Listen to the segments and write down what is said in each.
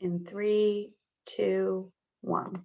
in 3, 2, 1.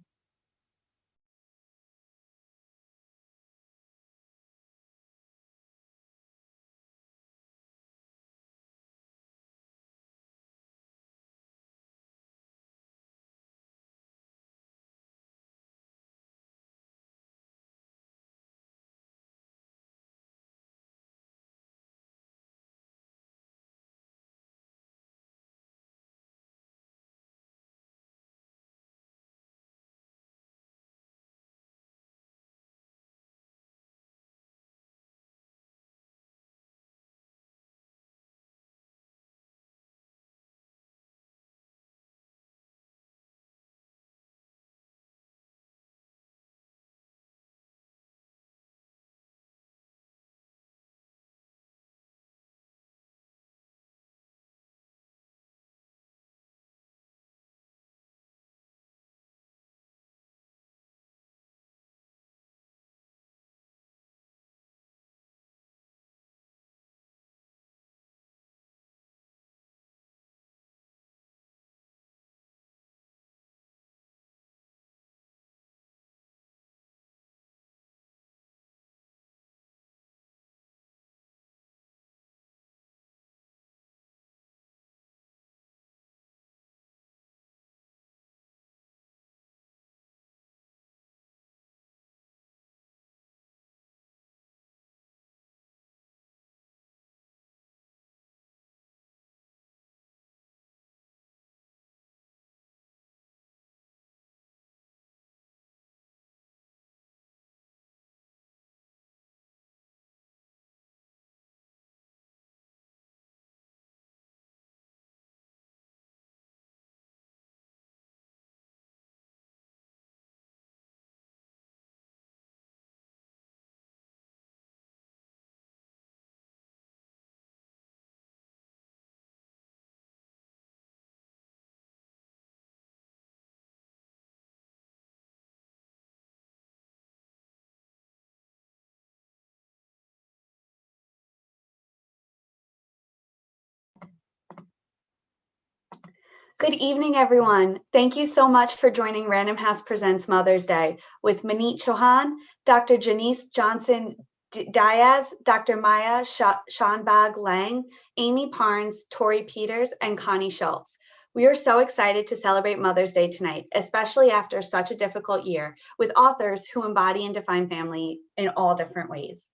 Good evening, everyone. Thank you so much for joining Random House Presents Mother's Day with Monique Chohan, Dr. Janice Johnson Diaz, Dr. Maya Schonbag Lang, Amy Parnes, Tori Peters, and Connie Schultz. We are so excited to celebrate Mother's Day tonight, especially after such a difficult year, with authors who embody and define family in all different ways.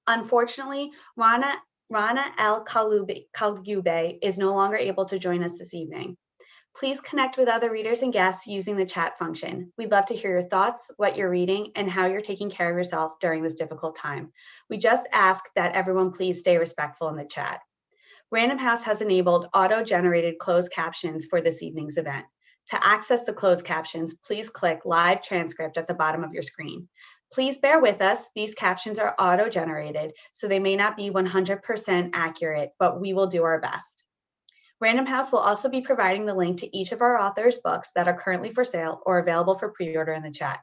Unfortunately, Rana El Kalgube is no longer able to join us this evening. Please connect with other readers and guests using the chat function. We'd love to hear your thoughts, what you're reading, and how you're taking care of yourself during this difficult time. We just ask that everyone please stay respectful in the chat. Random House has enabled auto-generated closed captions for this evening's event. To access the closed captions, please click Live Transcript at the bottom of your screen. Please bear with us. These captions are auto-generated, so they may not be 100% accurate, but we will do our best. Random House will also be providing the link to each of our authors' books that are currently for sale or available for pre-order in the chat.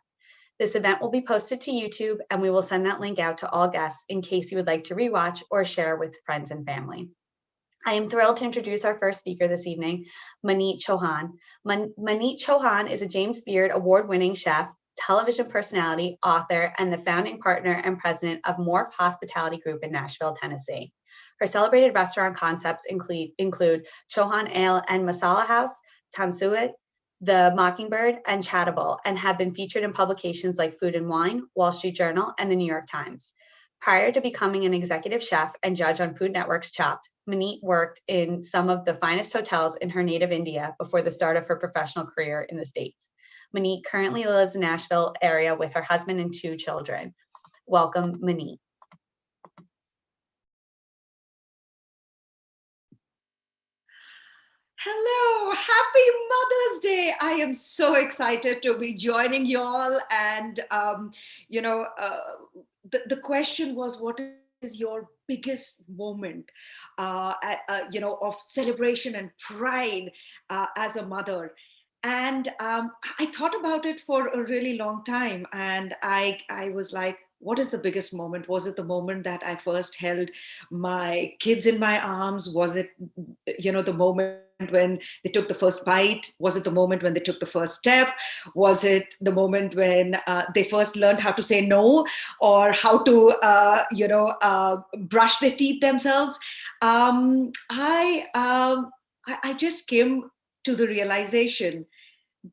This event will be posted to YouTube, and we will send that link out to all guests in case you would like to rewatch or share with friends and family. I am thrilled to introduce our first speaker this evening, Monique Chohan. Monique Chohan is a James Beard award-winning chef, television personality, author, and the founding partner and president of Morph Hospitality Group in Nashville, Tennessee. Her celebrated restaurant concepts include Chohan Ale and Masala House, Tansuit, The Mockingbird, and Chattable, and have been featured in publications like Food and Wine, Wall Street Journal, and the New York Times. Prior to becoming an executive chef and judge on Food Network's Chopped, Monique worked in some of the finest hotels in her native India before the start of her professional career in the States. Monique currently lives in the Nashville area with her husband and 2 children. Welcome, Monique. Hello, happy Mother's Day. I am so excited to be joining you all. And, the question was, what is your biggest moment, of celebration and pride as a mother? And I thought about it for a really long time. And I was like, what is the biggest moment? Was it the moment that I first held my kids in my arms? Was it, the moment when they took the first bite? Was it the moment when they took the first step? Was it the moment when they first learned how to say no, or how to, brush their teeth themselves? I just came to the realization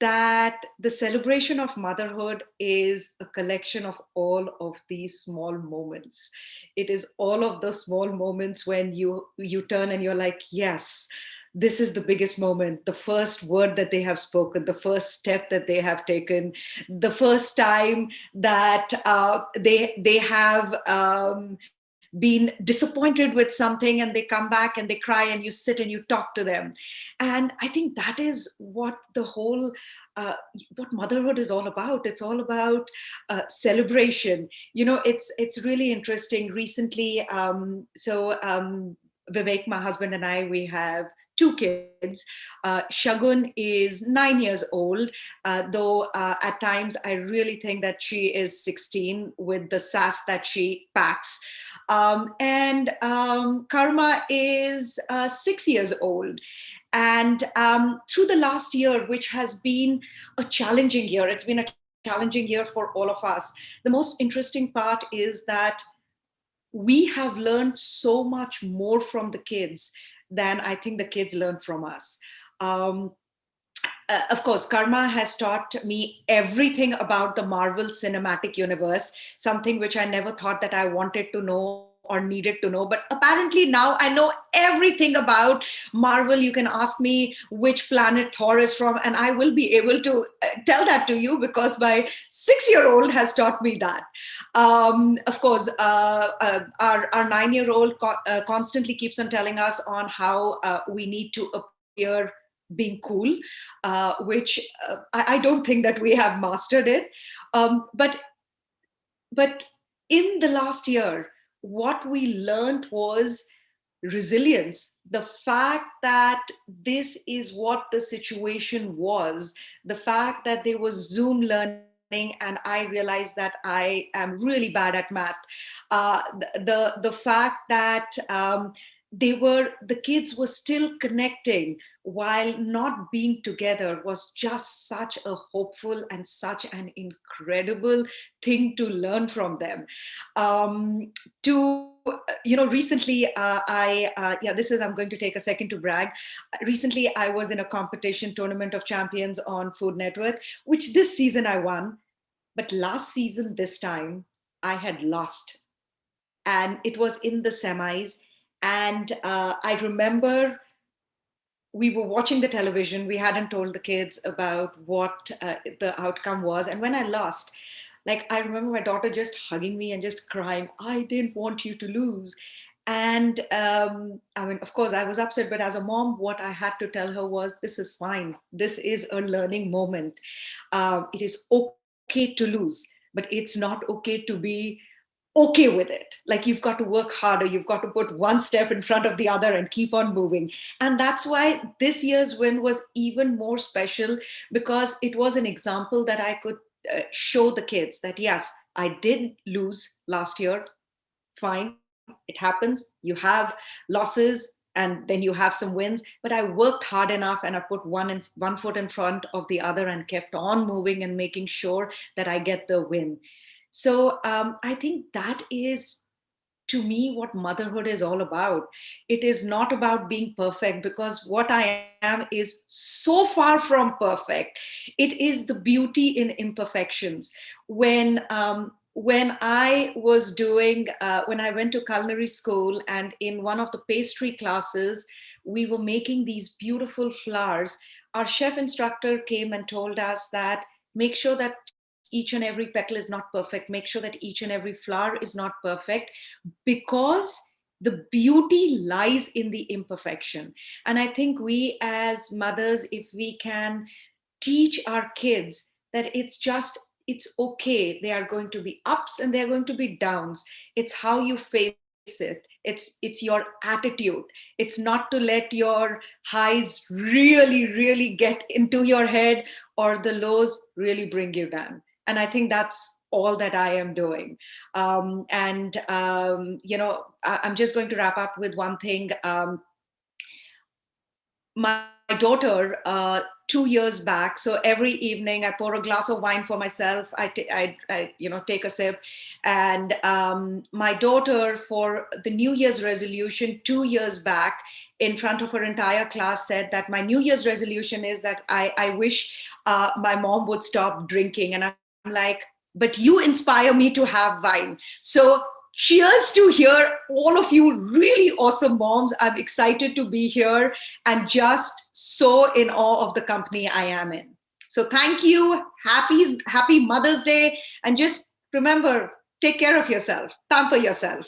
that the celebration of motherhood is a collection of all of these small moments. It is all of those small moments when you turn and you're like, yes, this is the biggest moment. The first word that they have spoken, the first step that they have taken, the first time that they have been disappointed with something, and they come back and they cry, and you sit and you talk to them. And I think that is what the whole what motherhood is all about. It's all about celebration. It's really interesting. Recently, Vivek, my husband, and I, we have two kids. Shagun is 9 years old, though at times I really think that she is 16 with the sass that she packs. And Karma is 6 years old. And through the last year, which has been a challenging year, it's been a challenging year for all of us. The most interesting part is that we have learned so much more from the kids than I think the kids learned from us. Of course, Karma has taught me everything about the Marvel Cinematic Universe, something which I never thought that I wanted to know or needed to know. But apparently now I know everything about Marvel. You can ask me which planet Thor is from, and I will be able to tell that to you, because my 6-year-old has taught me that. Of course, our 9-year-old constantly keeps on telling us on how we need to appear being cool, which I don't think that we have mastered it. But in the last year, what we learned was resilience. The fact that this is what the situation was, the fact that there was Zoom learning, and I realized that I am really bad at math. The fact that the kids were still connecting while not being together was just such a hopeful and such an incredible thing to learn from them. To Recently, I'm going to take a second to brag. Recently, I was in a competition, Tournament of Champions on Food Network, which this season I won. But last season, this time, I had lost. And it was in the semis. And I remember we were watching the television. We hadn't told the kids about what the outcome was. And when I lost, like, I remember my daughter just hugging me and just crying, I didn't want you to lose. And I mean, of course, I was upset, but as a mom, what I had to tell her was, this is fine. This is a learning moment. It is okay to lose, but it's not okay to be okay with it. Like, you've got to work harder. You've got to put one step in front of the other and keep on moving. And that's why this year's win was even more special, because it was an example that I could show the kids that, yes, I did lose last year. Fine, it happens. You have losses and then you have some wins, but I worked hard enough, and I put one foot in front of the other and kept on moving and making sure that I get the win. So I think that is, to me, what motherhood is all about. It is not about being perfect, because what I am is so far from perfect. It is the beauty in imperfections. When I was doing, when I went to culinary school, and in one of the pastry classes, we were making these beautiful flowers. Our chef instructor came and told us that, make sure that each and every petal is not perfect. Make sure that each and every flower is not perfect, because the beauty lies in the imperfection. And I think we as mothers, if we can teach our kids that it's okay, they are going to be ups and they're going to be downs. It's how you face it. It's your attitude. It's not to let your highs really, really get into your head, or the lows really bring you down. And I think that's all that I am doing. I'm just going to wrap up with one thing. my daughter 2 years back. So every evening I pour a glass of wine for myself. I take a sip, and my daughter, for the New Year's resolution 2 years back, in front of her entire class, said that my New Year's resolution is that I wish my mom would stop drinking, and I'm like, but you inspire me to have wine. So cheers to hear all of you really awesome moms. I'm excited to be here and just so in awe of the company I am in. So thank you. Happy Mother's Day. And just remember, take care of yourself, pamper yourself.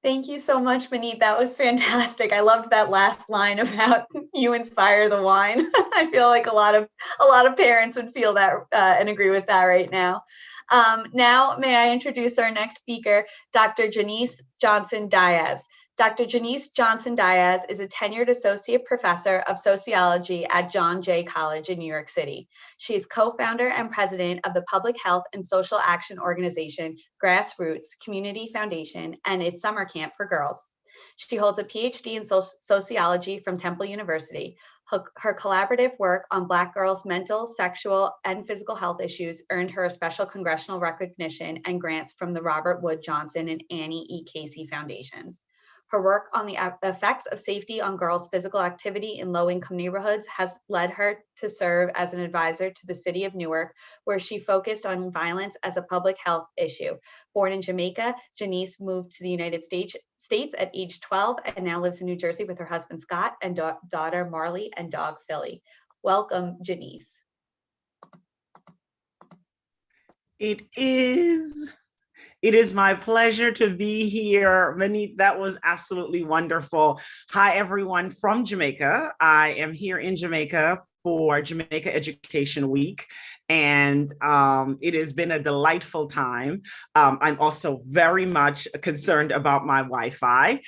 Thank you so much, Monique. That was fantastic. I loved that last line about you inspire the wine. I feel like a lot of parents would feel that and agree with that right now. Now, may I introduce our next speaker, Dr. Janice Johnson-Diaz. Dr. Janice Johnson-Diaz is a tenured associate professor of sociology at John Jay College in New York City. She is co-founder and president of the public health and social action organization Grassroots Community Foundation and its summer camp for girls. She holds a PhD in sociology from Temple University. Her collaborative work on Black girls' mental, sexual, and physical health issues earned her a special congressional recognition and grants from the Robert Wood Johnson and Annie E. Casey Foundations. Her work on the effects of safety on girls' physical activity in low-income neighborhoods has led her to serve as an advisor to the city of Newark, where she focused on violence as a public health issue. Born in Jamaica, Janice moved to the United States at age 12 and now lives in New Jersey with her husband, Scott, and daughter, Marley, and dog, Philly. Welcome, Janice. It is my pleasure to be here. Monique, that was absolutely wonderful. Hi, everyone from Jamaica. I am here in Jamaica for Jamaica Education Week, and it has been a delightful time. I'm also very much concerned about my Wi-Fi.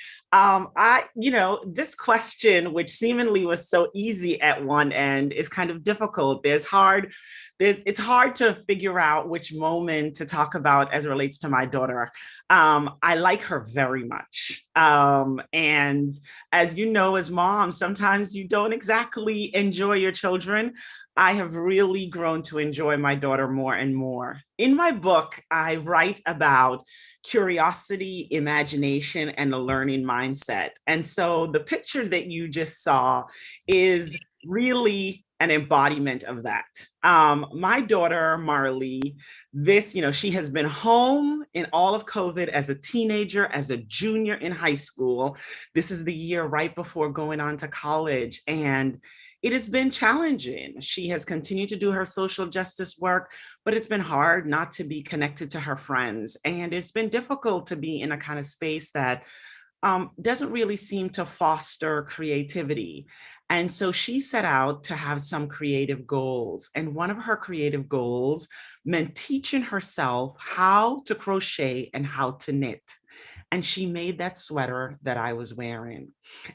This question, which seemingly was so easy at one end, is kind of difficult. It's hard to figure out which moment to talk about as it relates to my daughter. I like her very much. And as you know, as moms, sometimes you don't exactly enjoy your children. I have really grown to enjoy my daughter more and more. In my book, I write about curiosity, imagination, and a learning mindset. And so the picture that you just saw is really an embodiment of that. My daughter, Marley, she has been home in all of COVID as a teenager, as a junior in high school. This is the year right before going on to college. And it has been challenging. She has continued to do her social justice work, but it's been hard not to be connected to her friends. And it's been difficult to be in a kind of space that doesn't really seem to foster creativity. And so she set out to have some creative goals. And one of her creative goals meant teaching herself how to crochet and how to knit. And she made that sweater that I was wearing.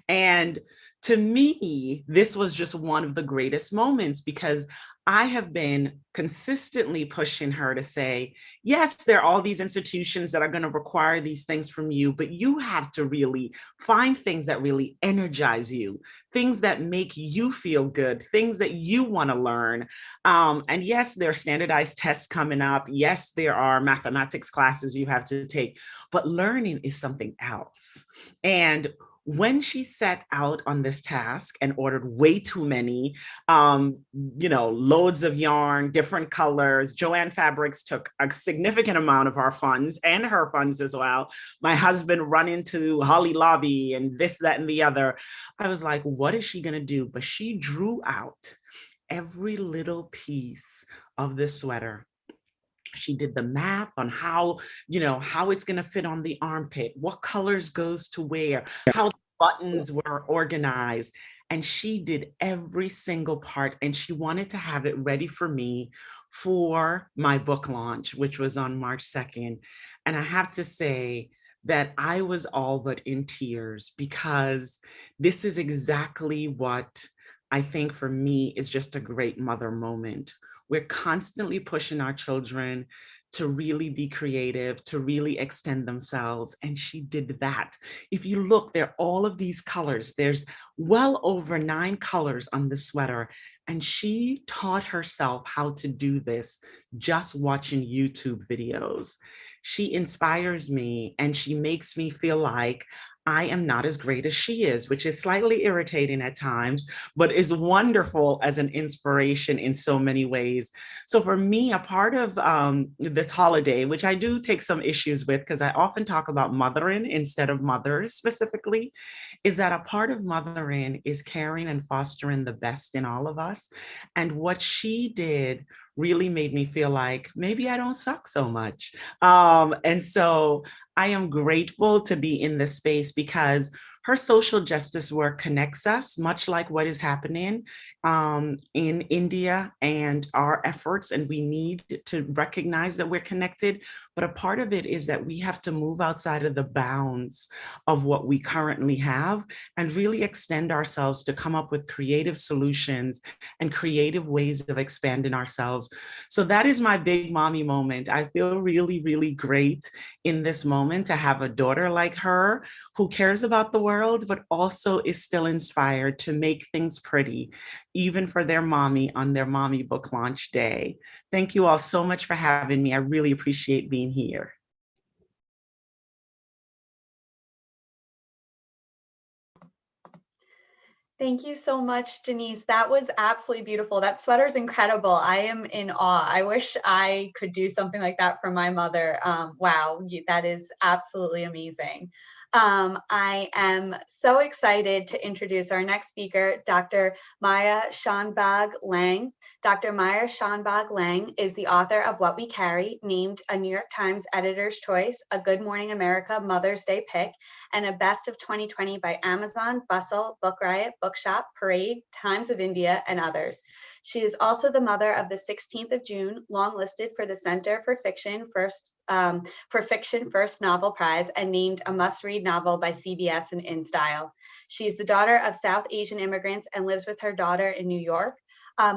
And to me, this was just one of the greatest moments because I have been consistently pushing her to say, yes, there are all these institutions that are going to require these things from you, but you have to really find things that really energize you, things that make you feel good, things that you want to learn. And yes, there are standardized tests coming up. Yes, there are mathematics classes you have to take, but learning is something else. And when she set out on this task and ordered way too many, loads of yarn, different colors, Joann Fabrics took a significant amount of our funds and her funds as well. My husband run into Holly Lobby and this, that, and the other. I was like, what is she gonna do? But she drew out every little piece of this sweater. She did the math on how it's going to fit on the armpit, what colors goes to where, how the buttons were organized. And she did every single part, and she wanted to have it ready for me for my book launch, which was on March 2nd. And I have to say that I was all but in tears because this is exactly what I think for me is just a great mother moment. We're constantly pushing our children to really be creative, to really extend themselves. And she did that. If you look, there are all of these colors. There's well over 9 colors on the sweater. And she taught herself how to do this just watching YouTube videos. She inspires me and she makes me feel like I am not as great as she is, which is slightly irritating at times, but is wonderful as an inspiration in so many ways. So for me, a part of this holiday, which I do take some issues with because I often talk about mothering instead of mothers specifically, is that a part of mothering is caring and fostering the best in all of us. And what she did really made me feel like maybe I don't suck so much. And so I am grateful to be in this space because her social justice work connects us, much like what is happening in India and our efforts. And we need to recognize that we're connected. But a part of it is that we have to move outside of the bounds of what we currently have and really extend ourselves to come up with creative solutions and creative ways of expanding ourselves. So that is my big mommy moment. I feel really, really great in this moment to have a daughter like her who cares about the world, but also is still inspired to make things pretty, even for their mommy on their mommy book launch day. Thank you all so much for having me. I really appreciate being here. Thank you so much, Denise. That was absolutely beautiful. That sweater's incredible. I am in awe. I wish I could do something like that for my mother. Wow, that is absolutely amazing. I am so excited to introduce our next speaker, Dr. Maya Shanbag Lang. Dr. Maya Shanbag Lang is the author of What We Carry, named a New York Times Editor's Choice, a Good Morning America Mother's Day pick, and a Best of 2020 by Amazon, Bustle, Book Riot, Bookshop, Parade, Times of India, and others. She is also the mother of the 16th of June, longlisted for the Center for Fiction First Novel Prize and named a must-read novel by CBS and InStyle. She is the daughter of South Asian immigrants and lives with her daughter in New York.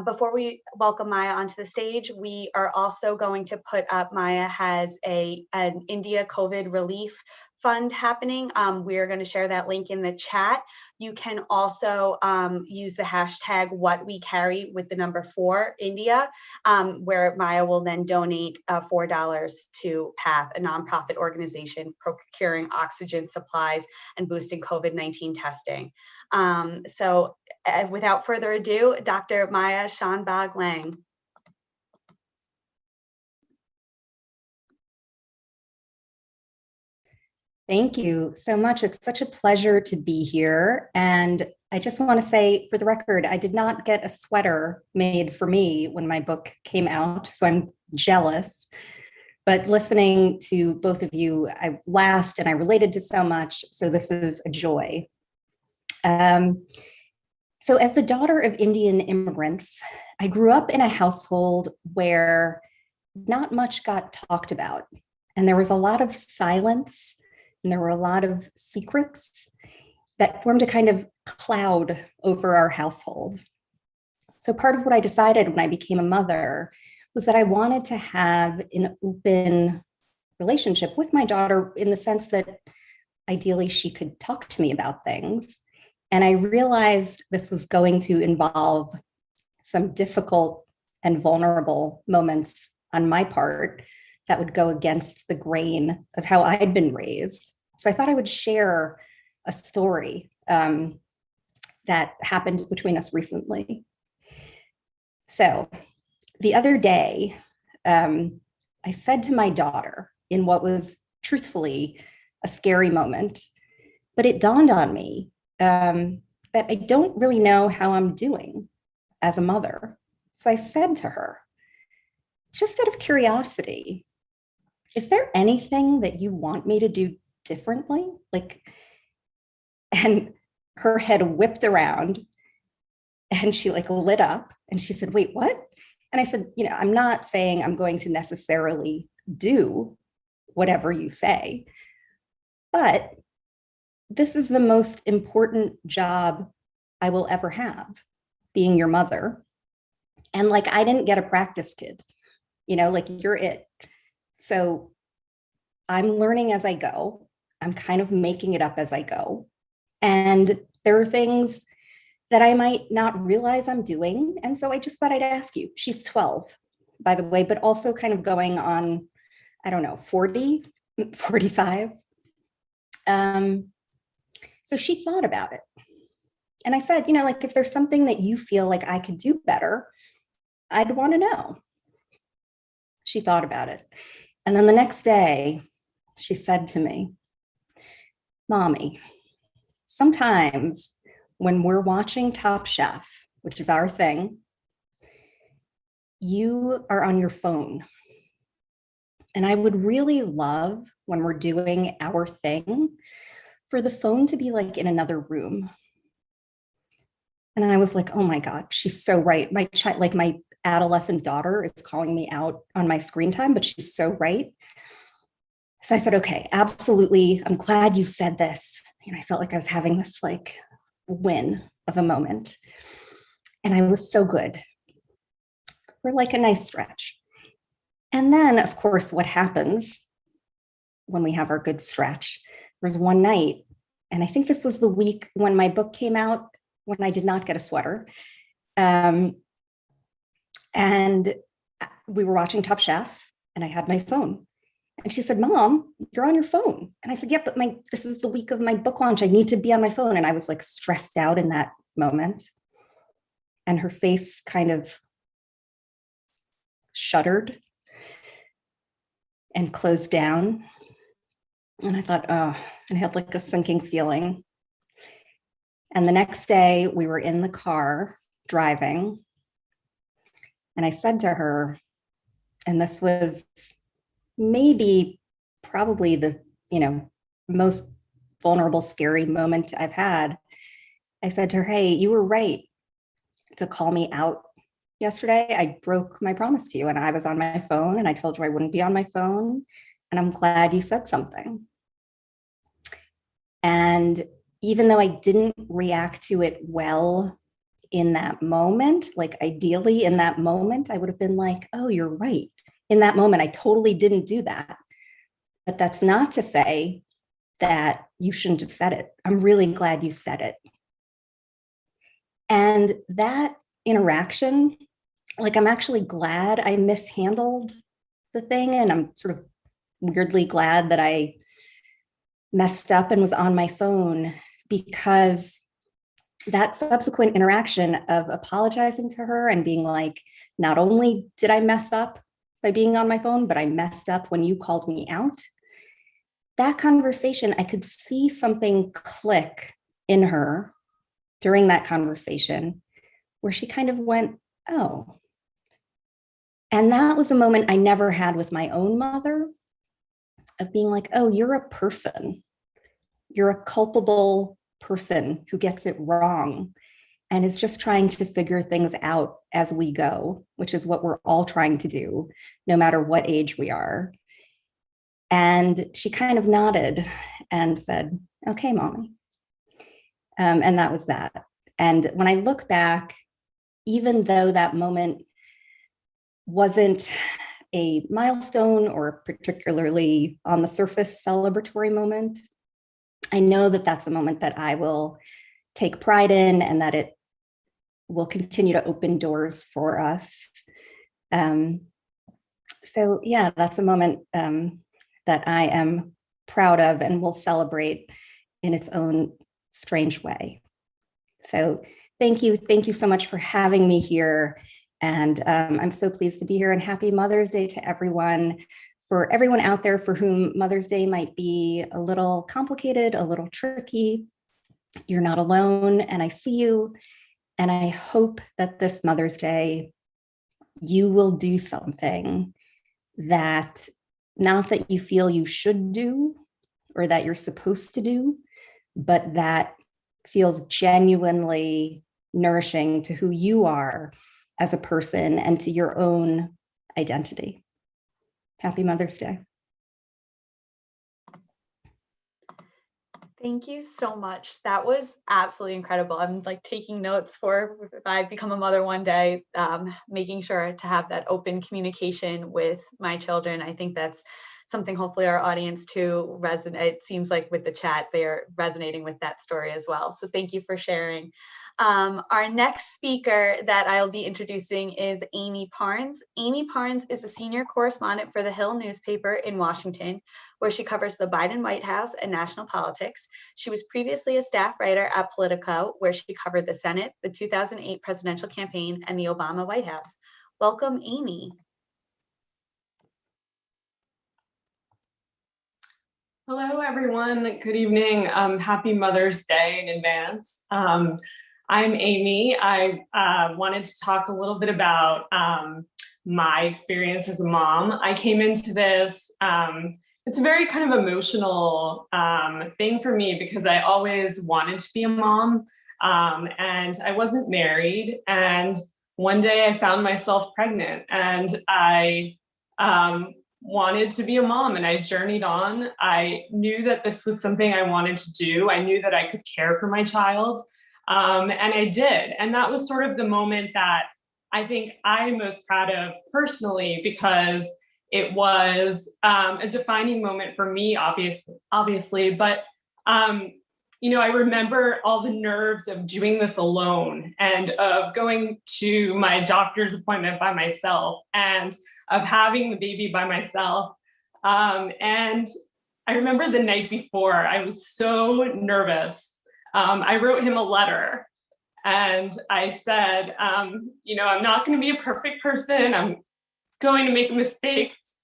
Before we welcome Maya onto the stage, we are also going to put up, Maya has an India COVID relief fund happening. We are going to share that link in the chat. You can also use the hashtag #WhatWeCarry with the number 4 India, where Maya will then donate $4 to PATH, a nonprofit organization procuring oxygen supplies and boosting COVID-19 testing. So without further ado, Dr. Maya Shanbag Lang. Thank you so much. It's such a pleasure to be here. And I just want to say, for the record, I did not get a sweater made for me when my book came out, so I'm jealous. But listening to both of you, I laughed and I related to so much. So this is a joy. So as the daughter of Indian immigrants, I grew up in a household where not much got talked about. And there was a lot of silence and there were a lot of secrets that formed a kind of cloud over our household. So part of what I decided when I became a mother was that I wanted to have an open relationship with my daughter in the sense that ideally she could talk to me about things. And I realized this was going to involve some difficult and vulnerable moments on my part that would go against the grain of how I'd been raised. So I thought I would share a story that happened between us recently. So the other day, I said to my daughter in what was truthfully a scary moment, but it dawned on me that I don't really know how I'm doing as a mother. So I said to her, just out of curiosity, is there anything that you want me to do differently? And her head whipped around and she lit up and she said, wait, what? And I said, I'm not saying I'm going to necessarily do whatever you say, but this is the most important job I will ever have, being your mother. And I didn't get a practice kid, you're it. So I'm learning as I go. I'm kind of making it up as I go. And there are things that I might not realize I'm doing. And so I just thought I'd ask you. She's 12, by the way, but also kind of going on, I don't know, 40, 45. So she thought about it. And I said, like, if there's something that you feel like I could do better, I'd want to know. She thought about it. And then the next day, she said to me, Mommy, sometimes when we're watching Top Chef, which is our thing, you are on your phone. And I would really love, when we're doing our thing, for the phone to be like in another room. And I was like, oh my God, she's so right. My child, like my adolescent daughter is calling me out on my screen time, but she's so right. So I said, okay, absolutely. I'm glad you said this. I felt like I was having this like win of a moment. And I was so good for like a nice stretch. And then, of course, what happens when we have our good stretch? There was one night, and I think this was the week when my book came out, when I did not get a sweater. And we were watching Top Chef, and I had my phone. And she said, Mom, you're on your phone. And I said, yeah, but this is the week of my book launch. I need to be on my phone. And I was like stressed out in that moment. And her face kind of shuddered and closed down. And I thought, oh, and I had like a sinking feeling. And the next day we were in the car driving. And I said to her, and this was probably the, most vulnerable, scary moment I've had. I said to her, hey, you were right to call me out yesterday. I broke my promise to you, and I was on my phone, and I told you I wouldn't be on my phone. And I'm glad you said something. And even though I didn't react to it well in that moment, like ideally in that moment, I would have been like, oh, you're right. In that moment, I totally didn't do that. But that's not to say that you shouldn't have said it. I'm really glad you said it. And that interaction, like, I'm actually glad I mishandled the thing. And I'm sort of weirdly glad that I messed up and was on my phone, because that subsequent interaction of apologizing to her and being like, not only did I mess up by being on my phone, but I messed up when you called me out. That conversation, I could see something click in her during that conversation where she kind of went, oh. And that was a moment I never had with my own mother, of being like, oh, you're a person. You're a culpable person who gets it wrong and is just trying to figure things out as we go, which is what we're all trying to do, no matter what age we are. And she kind of nodded and said, okay, Mommy. And that was that. And when I look back, even though that moment wasn't a milestone or particularly on the surface celebratory moment, I know that that's a moment that I will take pride in, and that it will continue to open doors for us. So yeah, that's a moment that I am proud of and will celebrate in its own strange way. So thank you so much for having me here. And I'm so pleased to be here, and happy Mother's Day to everyone. For everyone out there for whom Mother's Day might be a little complicated, a little tricky, you're not alone, and I see you. And I hope that this Mother's Day, you will do something that, not that you feel you should do or that you're supposed to do, but that feels genuinely nourishing to who you are as a person and to your own identity. Happy Mother's Day. Thank you so much. That was absolutely incredible. I'm like taking notes for if I become a mother one day, making sure to have that open communication with my children. I think that's something hopefully our audience too resonate. It seems like with the chat, they're resonating with that story as well. So thank you for sharing. Our next speaker that I'll be introducing is Amy Parnes. Amy Parnes is a senior correspondent for the Hill newspaper in Washington, where she covers the Biden White House and national politics. She was previously a staff writer at Politico, where she covered the Senate, the 2008 presidential campaign, and the Obama White House. Welcome, Amy. Hello, everyone. Good evening. Happy Mother's Day in advance. I'm Amy. I wanted to talk a little bit about my experience as a mom. I came into this, it's a very kind of emotional thing for me because I always wanted to be a mom, and I wasn't married. And one day I found myself pregnant, and I wanted to be a mom, and I journeyed on. I knew that this was something I wanted to do. I knew that I could care for my child, and I did. And that was sort of the moment that I think I'm most proud of personally, because it was a defining moment for me, obviously. But you know, I remember all the nerves of doing this alone, and of going to my doctor's appointment by myself, and of having the baby by myself. And I remember the night before, I was so nervous. I wrote him a letter, and I said, you know, I'm not going to be a perfect person. I'm going to make mistakes.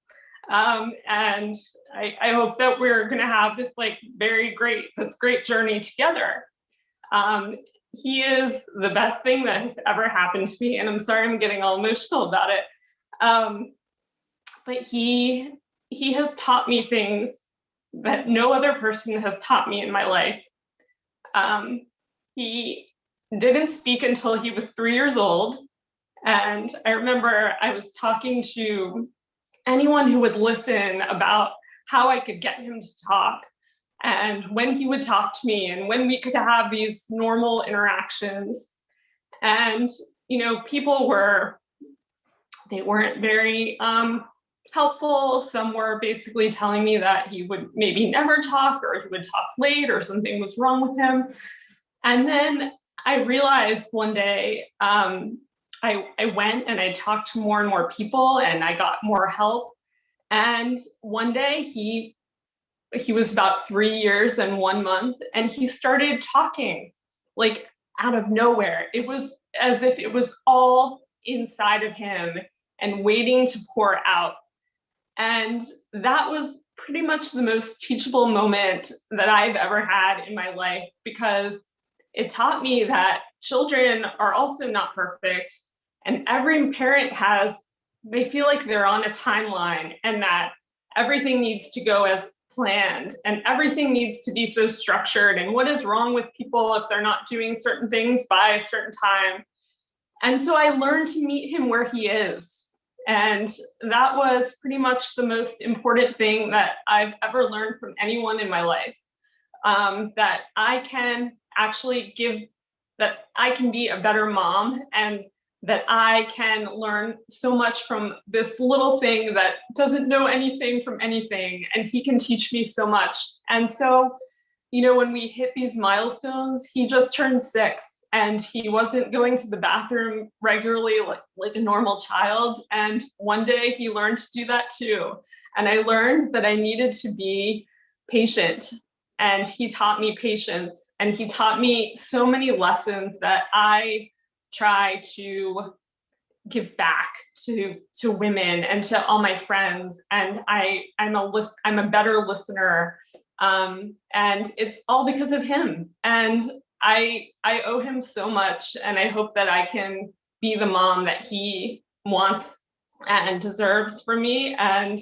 And I hope that we're going to have this this great journey together. He is the best thing that has ever happened to me. And I'm sorry I'm getting all emotional about it. But he has taught me things that no other person has taught me in my life. He didn't speak until he was 3 years old. And I remember I was talking to anyone who would listen about how I could get him to talk, and when he would talk to me, and when we could have these normal interactions. And, you know, people weren't very helpful. Some were basically telling me that he would maybe never talk, or he would talk late, or something was wrong with him. And then I realized one day, I went and I talked to more and more people, and I got more help. And one day he was about 3 years and 1 month, and he started talking like out of nowhere. It was as if it was all inside of him and waiting to pour out. And that was pretty much the most teachable moment that I've ever had in my life, because it taught me that children are also not perfect, and every parent they feel like they're on a timeline, and that everything needs to go as planned, and everything needs to be so structured, and what is wrong with people if they're not doing certain things by a certain time. And so I learned to meet him where he is. And that was pretty much the most important thing that I've ever learned from anyone in my life, that I can actually that I can be a better mom, and that I can learn so much from this little thing that doesn't know anything from anything, and he can teach me so much. And so, you know, when we hit these milestones, he just turned 6, and he wasn't going to the bathroom regularly like a normal child. And one day he learned to do that too. And I learned that I needed to be patient, and he taught me patience, and he taught me so many lessons that I try to give back to women and to all my friends. And I'm a better listener, and it's all because of him. And I owe him so much, and I hope that I can be the mom that he wants and deserves for me. And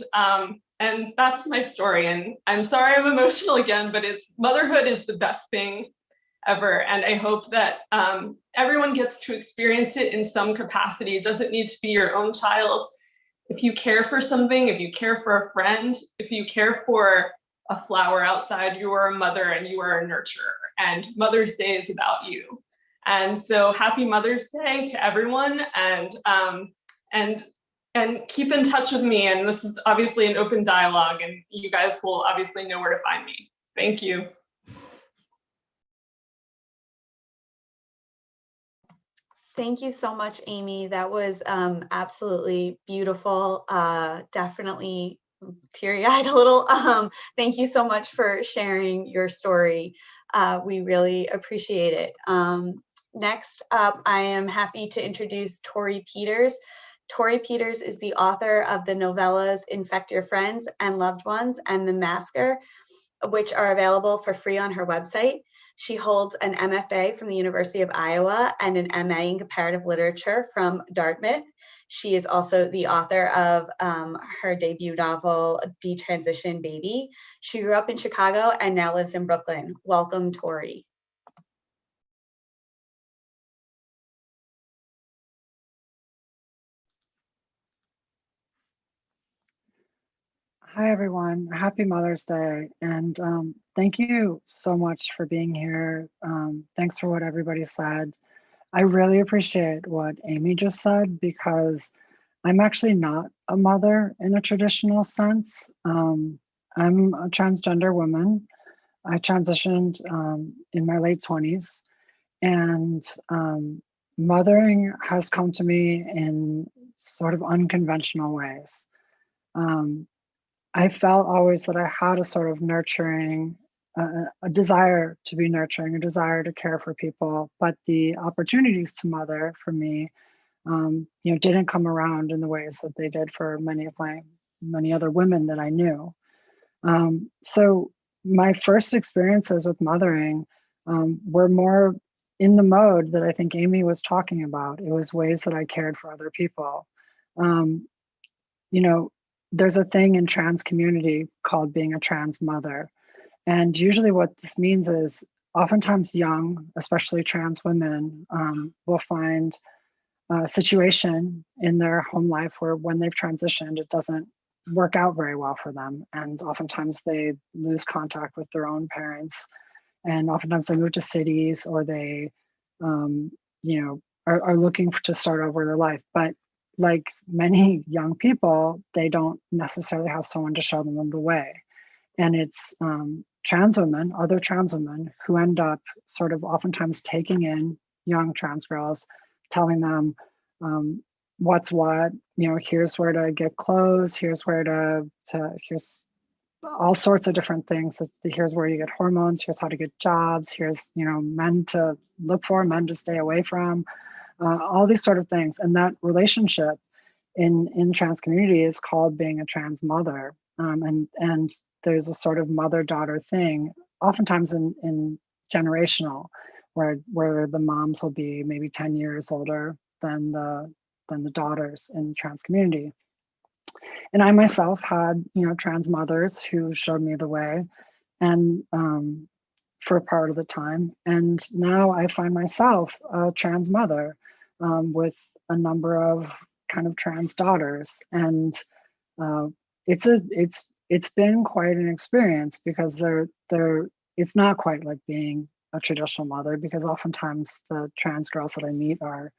that's my story. And I'm sorry I'm emotional again, but motherhood is the best thing ever. And I hope that everyone gets to experience it in some capacity. It doesn't need to be your own child. If you care for something, if you care for a friend, if you care for a flower outside, you are a mother and you are a nurturer. And Mother's Day is about you. And so happy Mother's Day to everyone, and keep in touch with me. And this is obviously an open dialogue, and you guys will obviously know where to find me. Thank you. Thank you so much, Amy. That was absolutely beautiful. Definitely teary-eyed a little. Thank you so much for sharing your story. We really appreciate it. Next up, I am happy to introduce Tori Peters. Tori Peters is the author of the novellas Infect Your Friends and Loved Ones and The Masker, which are available for free on her website. She holds an MFA from the University of Iowa and an MA in comparative literature from Dartmouth. She is also the author of her debut novel, Detransition Baby. She grew up in Chicago and now lives in Brooklyn. Welcome, Tori. Hi, everyone. Happy Mother's Day. And thank you so much for being here. Thanks for what everybody said. I really appreciate what Amy just said, because I'm actually not a mother in a traditional sense. I'm a transgender woman. I transitioned in my late 20s, and mothering has come to me in sort of unconventional ways. I felt always that I had a sort of nurturing, a desire to be nurturing, a desire to care for people, but the opportunities to mother for me, didn't come around in the ways that they did for many other women that I knew. So my first experiences with mothering were more in the mode that I think Amy was talking about. It was ways that I cared for other people. There's a thing in trans community called being a trans mother. And usually what this means is oftentimes young, especially trans women, will find a situation in their home life where when they've transitioned, it doesn't work out very well for them. And oftentimes they lose contact with their own parents. And oftentimes they move to cities, or they, are looking to start over their life. But like many young people, they don't necessarily have someone to show them the way. And it's trans women, other trans women, who end up sort of oftentimes taking in young trans girls, telling them what's what, here's where to get clothes, here's where here's all sorts of different things. Here's where you get hormones, here's how to get jobs, here's, men to look for, men to stay away from. All these sort of things. And that relationship in trans community is called being a trans mother. And there's a sort of mother-daughter thing, oftentimes in generational, where the moms will be maybe 10 years older than the daughters in the trans community. And I myself had, trans mothers who showed me the way, and for a part of the time. And now I find myself a trans mother with a number of kind of trans daughters. And it's been quite an experience, because it's not quite like being a traditional mother, because oftentimes the trans girls that I meet are,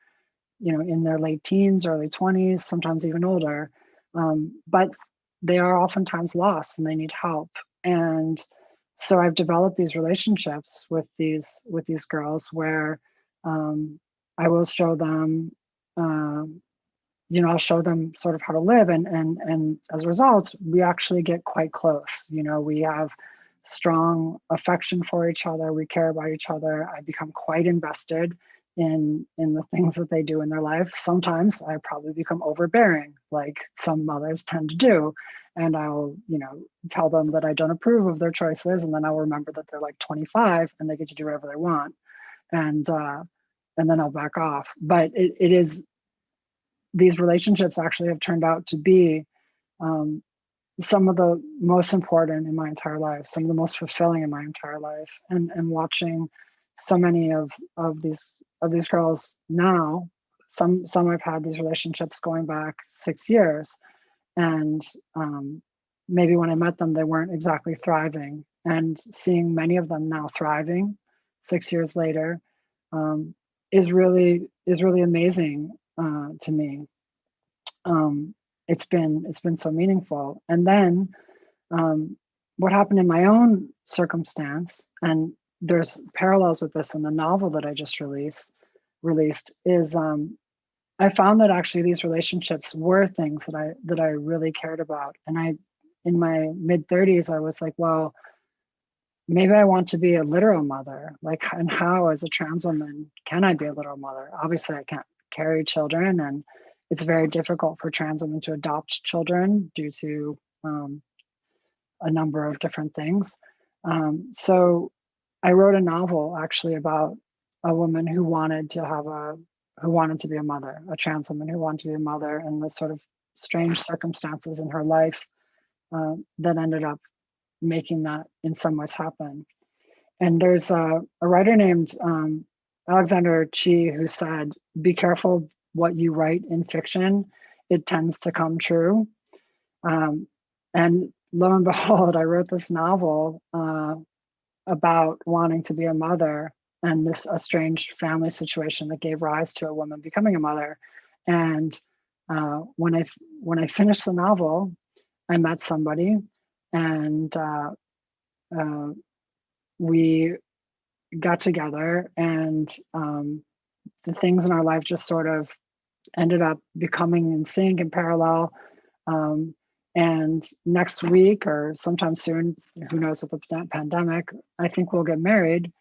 in their late teens, early 20s, sometimes even older. But they are oftentimes lost and they need help. And so I've developed these relationships with these girls where I will show them, I'll show them sort of how to live, and as a result, we actually get quite close. We have strong affection for each other. We care about each other. I become quite invested in the things that they do in their life. Sometimes I probably become overbearing, like some mothers tend to do. And I'll, tell them that I don't approve of their choices. And then I'll remember that they're like 25 and they get to do whatever they want. And then I'll back off. But it is, these relationships actually have turned out to be some of the most important in my entire life, some of the most fulfilling in my entire life. And watching so many of these girls now, some I've had these relationships going back 6 years, and maybe when I met them, they weren't exactly thriving. And seeing many of them now thriving 6 years later is really amazing to me. It's been so meaningful. And then what happened in my own circumstance, and there's parallels with this in the novel that I just released, is I found that actually these relationships were things that I really cared about. And in my mid 30s, I was like, well, maybe I want to be a literal mother. Like, and how, as a trans woman, can I be a literal mother? Obviously, I can't carry children, and it's very difficult for trans women to adopt children due to a number of different things. So I wrote a novel actually about a woman who wanted to be a mother, a trans woman who wanted to be a mother, and the sort of strange circumstances in her life that ended up making that in some ways happen. And there's a writer named Alexander Chi who said, be careful what you write in fiction, it tends to come true. And lo and behold, I wrote this novel about wanting to be a mother, and a strange family situation that gave rise to a woman becoming a mother. And when I finished the novel, I met somebody, and we got together, and the things in our life just sort of ended up becoming in sync and parallel. And next week or sometime soon, who knows, with the pandemic, I think we'll get married,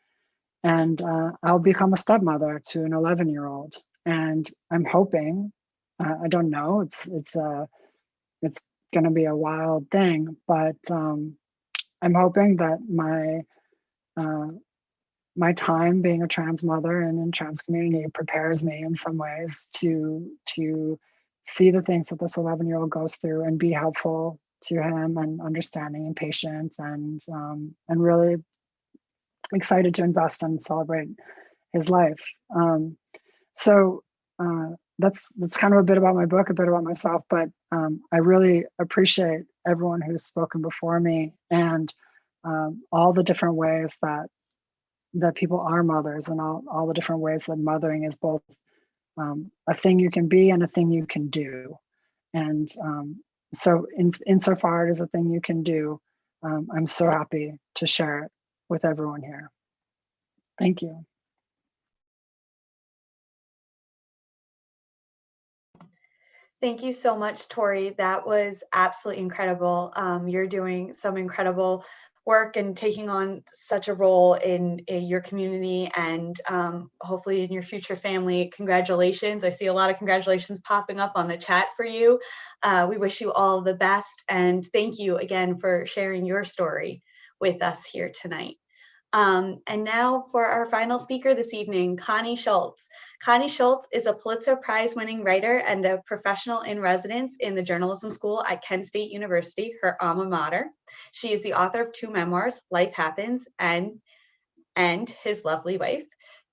and I'll become a stepmother to an 11-year-old. And I'm hoping, I don't know, it's going to be a wild thing, but I'm hoping that my time being a trans mother and in trans community prepares me in some ways to see the things that this 11-year-old goes through and be helpful to him, and understanding and patient, and really excited to invest and celebrate his life. So that's kind of a bit about my book, a bit about myself, but I really appreciate everyone who's spoken before me, and all the different ways that people are mothers, and all the different ways that mothering is both a thing you can be and a thing you can do. And so insofar it is a thing you can do, I'm so happy to share it with everyone here. Thank you. Thank you so much, Tori. That was absolutely incredible. You're doing some incredible work and taking on such a role in your community, and hopefully in your future family. Congratulations. I see a lot of congratulations popping up on the chat for you. We wish you all the best, and thank you again for sharing your story with us here tonight. And now for our final speaker this evening, Connie Schultz. Connie Schultz is a Pulitzer Prize winning writer and a professional in residence in the journalism school at Kent State University, her alma mater. She is the author of 2 memoirs, Life Happens and His Lovely Wife.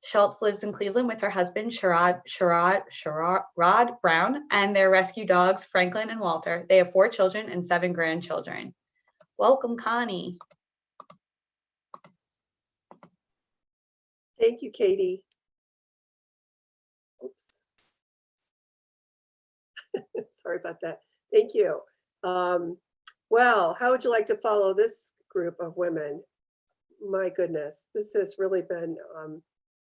Schultz lives in Cleveland with her husband, Sherrod Brown, and their rescue dogs, Franklin and Walter. They have 4 children and 7 grandchildren. Welcome, Connie. Thank you, Katie. Oops. Sorry about that. Thank you. Well, how would you like to follow this group of women? My goodness, this has really been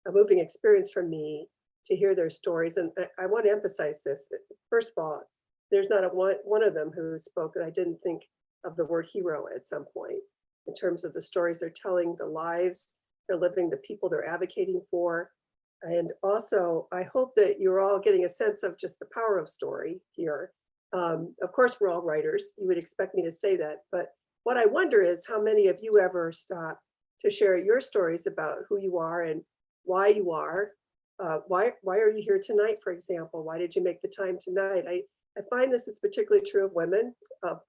a moving experience for me to hear their stories. And I want to emphasize this. First of all, there's not one of them who spoke that I didn't think of the word hero at some point, in terms of the stories they're telling, the lives they're living, the people they're advocating for. And also, I hope that you're all getting a sense of just the power of story here. Of course, we're all writers. You would expect me to say that. But what I wonder is how many of you ever stop to share your stories about who you are and why you are. Why are you here tonight, for example? Why did you make the time tonight? I find this is particularly true of women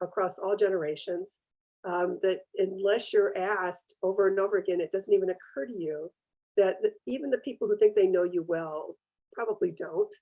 across all generations. That unless you're asked over and over again, it doesn't even occur to you that even the people who think they know you well probably don't.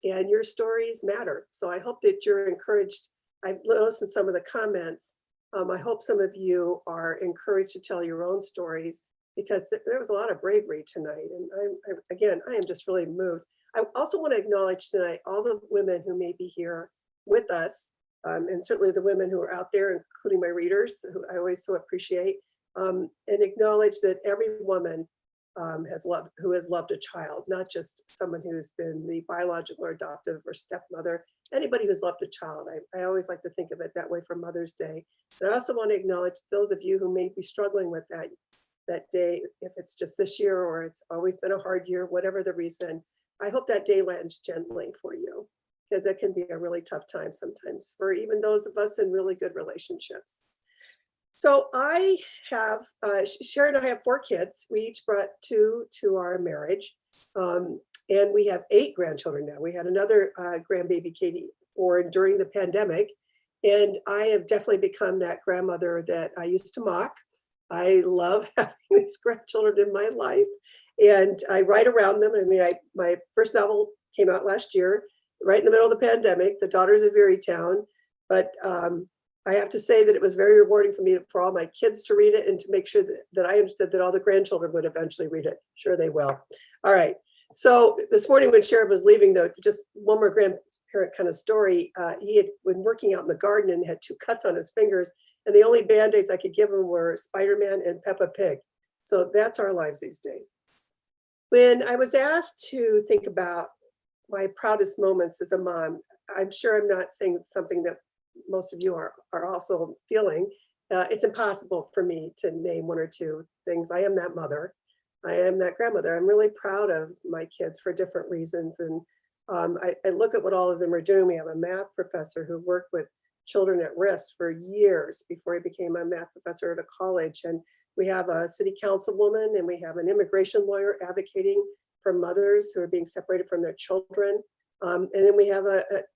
And your stories matter. So I hope that you're encouraged. I've noticed in some of the comments I hope some of you are encouraged to tell your own stories, because there was a lot of bravery tonight. And again, I am just really moved. I also want to acknowledge tonight all the women who may be here with us, and certainly the women who are out there, including my readers, who I always so appreciate, and acknowledge that every woman who has loved a child, not just someone who's been the biological or adoptive or stepmother, anybody who's loved a child. I always like to think of it that way for Mother's Day. And I also want to acknowledge those of you who may be struggling with that day, if it's just this year or it's always been a hard year, whatever the reason. I hope that day lands gently for you, because it can be a really tough time sometimes for even those of us in really good relationships. So I have, Sharon and I have 4 kids. We each brought 2 to our marriage. And we have 8 grandchildren now. We had another grandbaby, Katie, born during the pandemic. And I have definitely become that grandmother that I used to mock. I love having these grandchildren in my life. And I write around them. I mean, my first novel came out last year, right in the middle of the pandemic, The Daughters of Erie-Town. But I have to say that it was very rewarding for me, for all my kids to read it, and to make sure that I understood that all the grandchildren would eventually read it. Sure, they will. All right. So this morning when Sharon was leaving, though, just one more grandparent kind of story. He had been working out in the garden and had 2 cuts on his fingers. And the only Band-Aids I could give him were Spider-Man and Peppa Pig. So that's our lives these days. When I was asked to think about my proudest moments as a mom, I'm sure I'm not saying something that most of you are also feeling. It's impossible for me to name 1 or 2 things. I am that mother. I am that grandmother. I'm really proud of my kids for different reasons. And I look at what all of them are doing. We have a math professor who worked with children at risk for years before he became a math professor at a college. And we have a city councilwoman, and we have an immigration lawyer advocating for mothers who are being separated from their children. And then we have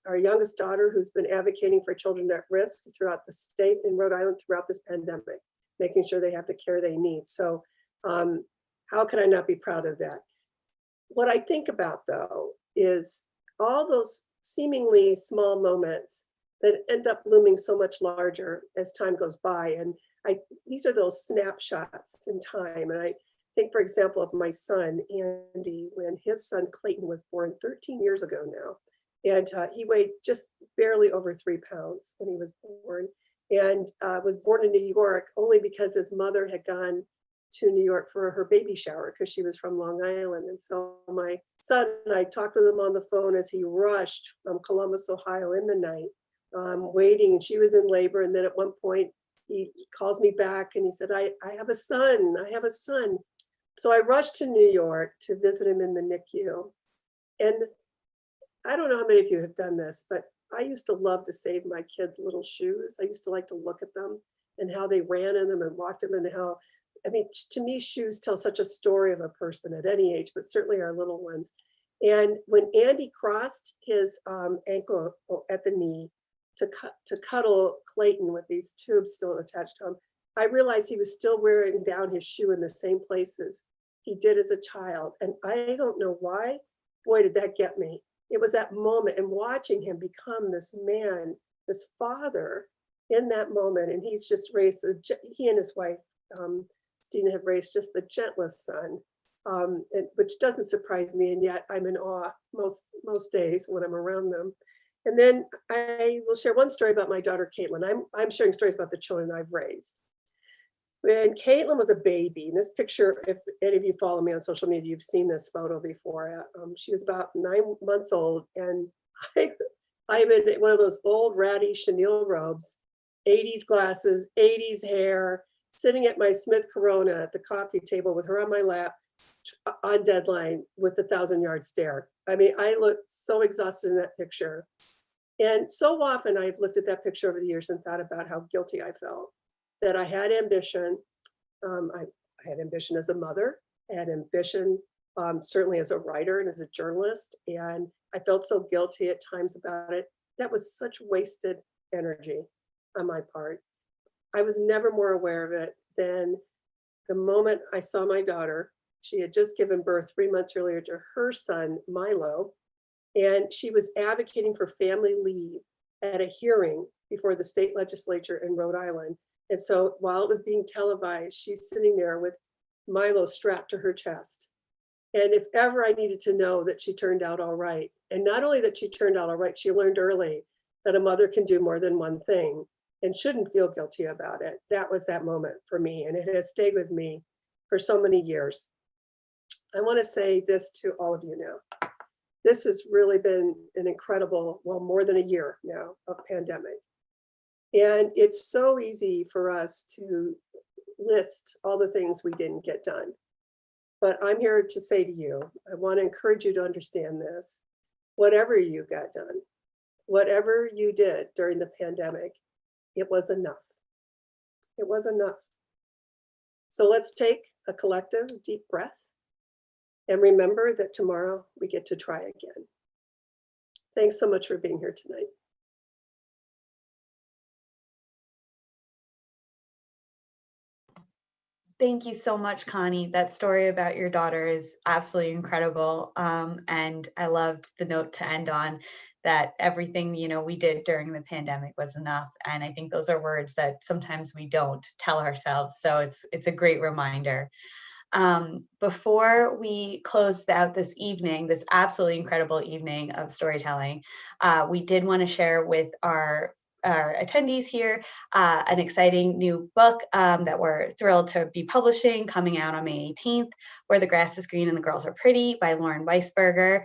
our youngest daughter who's been advocating for children at risk throughout the state in Rhode Island throughout this pandemic, making sure they have the care they need. So how can I not be proud of that? What I think about, though, is all those seemingly small moments that end up looming so much larger as time goes by. And these are those snapshots in time. And I think, for example, of my son, Andy, when his son Clayton was born 13 years ago now. And he weighed just barely over 3 pounds when he was born, and was born in New York only because his mother had gone to New York for her baby shower because she was from Long Island. And so my son and I talked with him on the phone as he rushed from Columbus, Ohio in the night, waiting, and she was in labor. And then at one point he calls me back and he said, I have a son, I have a son. So I rushed to New York to visit him in the NICU. And I don't know how many of you have done this, but I used to love to save my kids' little shoes. I used to like to look at them and how they ran in them and walked them, and how, I mean, to me, shoes tell such a story of a person at any age, but certainly our little ones. And when Andy crossed his ankle at the knee to cuddle Clayton with these tubes still attached to him, I realized he was still wearing down his shoe in the same places he did as a child. And I don't know why. Boy, did that get me. It was that moment, and watching him become this man, this father in that moment. And he's just raised, he and his wife, Stina, have raised just the gentlest son, which doesn't surprise me. And yet I'm in awe most days when I'm around them. And then I will share one story about my daughter, Caitlin. I'm sharing stories about the children I've raised. When Caitlin was a baby, and this picture, if any of you follow me on social media, you've seen this photo before. She was about 9 months old, and I'm in one of those old ratty chenille robes, 80s glasses, 80s hair, sitting at my Smith Corona at the coffee table with her on my lap on deadline with the 1,000-yard stare. I mean, I looked so exhausted in that picture. And so often I've looked at that picture over the years and thought about how guilty I felt. That I had ambition. I had ambition as a mother. I had ambition certainly as a writer and as a journalist. And I felt so guilty at times about it. That was such wasted energy on my part. I was never more aware of it than the moment I saw my daughter. She had just given birth 3 months earlier to her son, Milo. And she was advocating for family leave at a hearing before the state legislature in Rhode Island. And so while it was being televised, she's sitting there with Milo strapped to her chest. And if ever I needed to know that she turned out all right, and not only that she turned out all right, she learned early that a mother can do more than one thing and shouldn't feel guilty about it. That was that moment for me, and it has stayed with me for so many years. I want to say this to all of you now. This has really been an incredible, well, more than a year now of pandemic. And it's so easy for us to list all the things we didn't get done. But I'm here to say to you, I want to encourage you to understand this. Whatever you got done, whatever you did during the pandemic, it was enough. It was enough. So let's take a collective deep breath and remember that tomorrow we get to try again. Thanks so much for being here tonight. Thank you so much, Connie. That story about your daughter is absolutely incredible. And I loved the note to end on, that everything, you know, we did during the pandemic was enough. And I think those are words that sometimes we don't tell ourselves. So it's a great reminder. Before we close out this evening, this absolutely incredible evening of storytelling, we did want to share with our attendees here an exciting new book that we're thrilled to be publishing, coming out on May 18th, Where the Grass is Green and the Girls Are Pretty by Lauren Weisberger.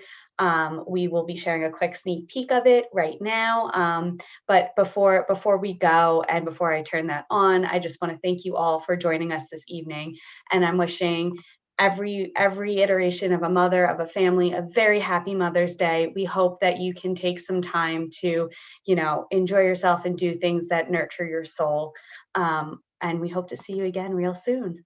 We will be sharing a quick sneak peek of it right now. But before we go, and before I turn that on, I just want to thank you all for joining us this evening. And I'm wishing every iteration of a mother, of a family, a very happy Mother's Day. We hope that you can take some time to, you know, enjoy yourself and do things that nurture your soul. And we hope to see you again real soon.